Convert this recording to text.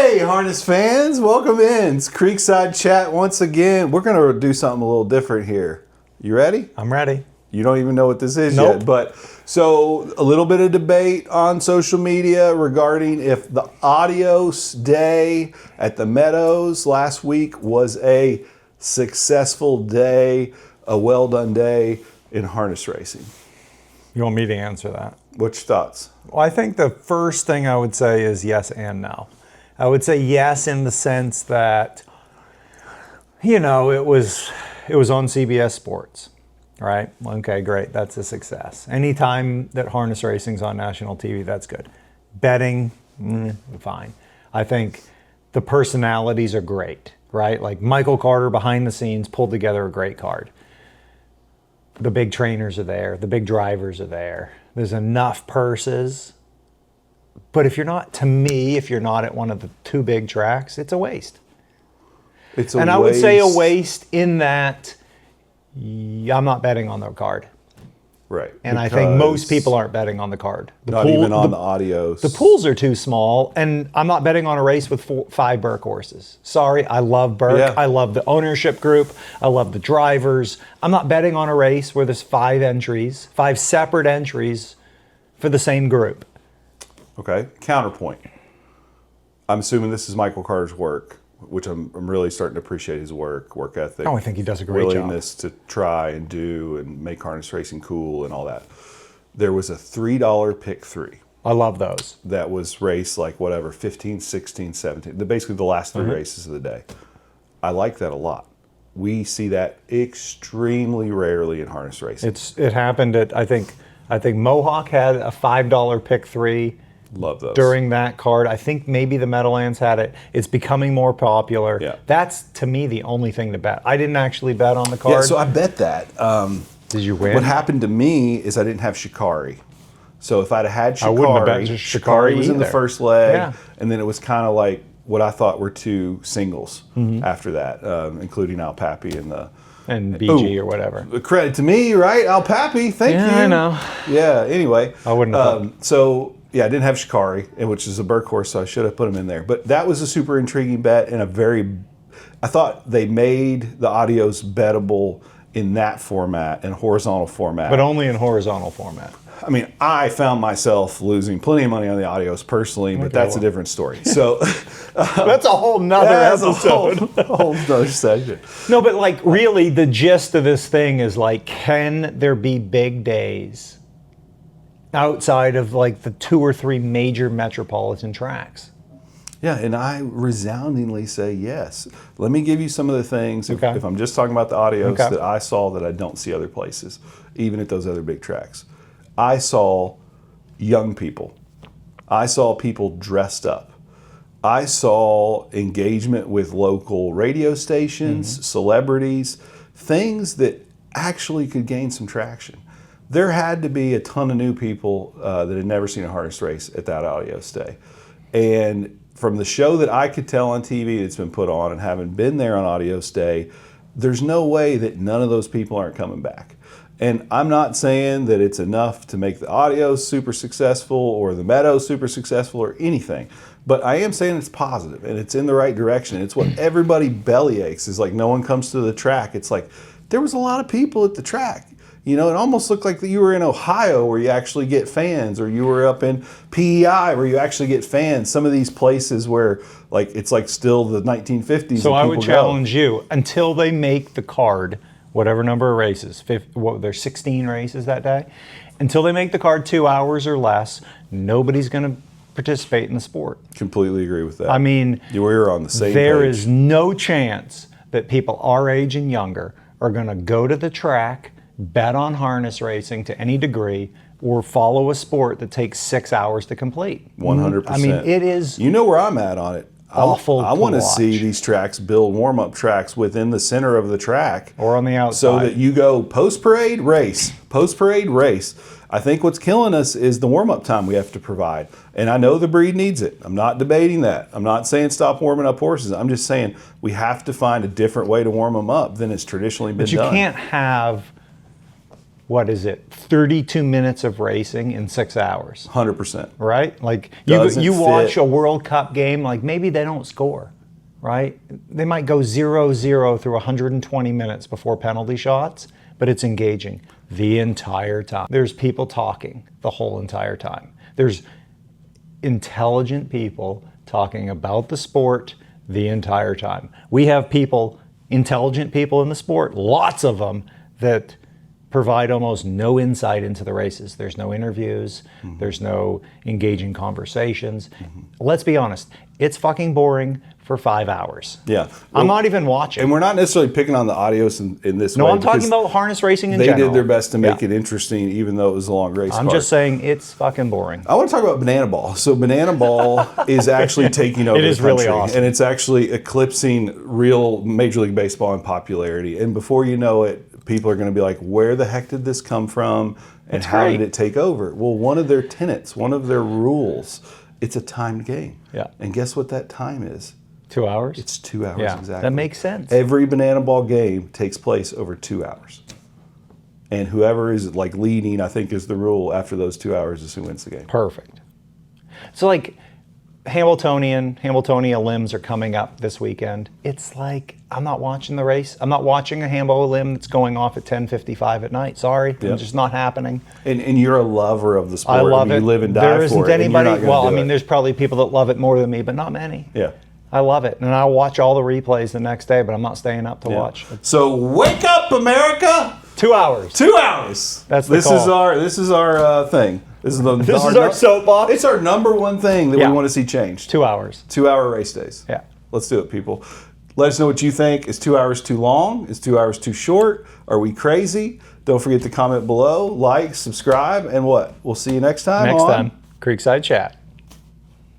Hey, harness fans, welcome in. It's Creekside Chat once again. We're going to do something a little different here. You ready? I'm ready. You don't even know what this is Nope. yet. But so a little bit of debate on social media regarding if the Adios day at the Meadows last week was a successful day, a well done day in harness racing. You want me to answer that? What's your thoughts? Well, I think the first thing I would say is yes and no. I would say yes in the sense that, you know, it was on CBS Sports, right? Okay, great. That's a success. Anytime that harness racing's on national TV, that's good. Betting, fine. I think the personalities are great, right? Like Michael Carter behind the scenes pulled together a great card. The big trainers are there. The big drivers are there. There's enough purses. But if you're not at one of the two big tracks, it's a waste. And I would say a waste in that I'm not betting on the card. Right. And I think most people aren't betting on the card. Even on the Adios. The pools are too small, and I'm not betting on a race with 5 Burke horses. Sorry, I love Burke. Yeah. I love the ownership group. I love the drivers. I'm not betting on a race where there's 5 separate entries for the same group. Okay, counterpoint. I'm assuming this is Michael Carter's work, which I'm really starting to appreciate his work ethic. Oh, I think he does a great willingness to try and do and make harness racing cool and all that. There was a $3 pick 3. I love those. That was raced like whatever, 15, 16, 17. Basically the last 3 races of the day. I like that a lot. We see that extremely rarely in harness racing. It happened at, I think Mohawk had a $5 pick 3. Love those. During that card. I think maybe the Meadowlands had it. It's becoming more popular. Yeah. That's, to me, the only thing to bet. I didn't actually bet on the card. Yeah, so I bet that. Did you win? What happened to me is I didn't have Shikari. So if I'd have had Shikari, I wouldn't have bet just Shikari was in the either. first leg, Yeah. and then it was kind of like what I thought were 2 singles after that, including Al Papi and BG or whatever. Credit to me, right? Al Papi, thank you. Yeah, I know. Yeah, anyway. I wouldn't have So, yeah, I didn't have Shikari, which is a Burke horse, so I should have put him in there. But that was a super intriguing bet and I thought they made the Adios bettable in that format, in horizontal format. But only in horizontal format. I mean, I found myself losing plenty of money on the Adios personally, but that's a different story. So That's a whole nother episode. a whole nother section. No, but like really the gist of this thing is like, can there be big days outside of like the 2 or 3 major metropolitan tracks? Yeah, and I resoundingly say yes. Let me give you some of the things, if I'm just talking about the Adios, that I saw that I don't see other places, even at those other big tracks. I saw young people. I saw people dressed up. I saw engagement with local radio stations, celebrities, things that actually could gain some traction. There had to be a ton of new people that had never seen a harness race at that Adios day. And from the show that I could tell on TV that's been put on and having been there on Adios day, there's no way that none of those people aren't coming back. And I'm not saying that it's enough to make the Adios super successful or the Meadows super successful or anything, but I am saying it's positive and it's in the right direction. It's what everybody bellyaches is like. No one comes to the track. It's like there was a lot of people at the track. You know, it almost looked like that you were in Ohio where you actually get fans, or you were up in PEI where you actually get fans. Some of these places where like it's like still the 1950s. So I would challenge you until they make the card, whatever number of races, there's 16 races that day, until they make the card 2 hours or less, nobody's going to participate in the sport. Completely agree with that. I mean, we're on the same there page. is no chance that people our age and younger are going to go to the track, bet on harness racing to any degree, or follow a sport that takes 6 hours to complete. 100%. I mean, it is. You know where I'm at on it. Awful. I want to watch. see these tracks build warm-up tracks within the center of the track, Or on the outside. so that you go post-parade race, post-parade race. I think what's killing us is the warm-up time we have to provide, and I know the breed needs it. I'm not debating that. I'm not saying stop warming up horses. I'm just saying we have to find a different way to warm them up than it's traditionally been done. But you can't have what is it, 32 minutes of racing in 6 hours. 100%. Right? Like Doesn't you watch fit. a World Cup game, like maybe they don't score, right? They might go 0-0 through 120 minutes before penalty shots, but it's engaging the entire time. There's people talking the whole entire time. There's intelligent people talking about the sport the entire time. We have people, intelligent people in the sport, lots of them, that provide almost no insight into the races. There's no interviews. There's no engaging conversations. Let's be honest, it's fucking boring for 5 hours. Yeah. I'm not even watching. And we're not necessarily picking on the Adios in this way. No, I'm talking about harness racing in they general. did their best to make it interesting, even though it was a long race I'm car. just saying it's fucking boring. I want to talk about Banana Ball. So Banana Ball is actually taking over It is the country, really awesome. and it's actually eclipsing real Major League Baseball in popularity. And before you know it, people are going to be like, where the heck did this come from? And how did it take over? Well, one of their tenets, one of their rules, it's a timed game. Yeah. And guess what that time is? 2 hours? It's 2 hours exactly. That makes sense. Every Banana Ball game takes place over 2 hours. And whoever is like leading, I think, is the rule after those 2 hours is who wins the game. Perfect. So like Hamiltonia limbs are coming up this weekend. It's like, I'm not watching the race. I'm not watching a Hambo limb that's going off at 10:55 at night. Sorry, it's just not happening. And you're a lover of the sport. I love it. You live and die there for isn't it. anybody, And you're not well, I gonna mean, do it. there's probably people that love it more than me, but not many. Yeah. I love it. And I'll watch all the replays the next day, but I'm not staying up to watch. So wake up, America! 2 hours. 2 hours. That's the this call. Is our thing. This is our soapbox. It's our number one thing that we want to see changed. 2 hours. 2 hour race days. Yeah. Let's do it, people. Let us know what you think. Is 2 hours too long? Is 2 hours too short? Are we crazy? Don't forget to comment below, like, subscribe, and what? We'll see you next time. Next time, Creekside Chat.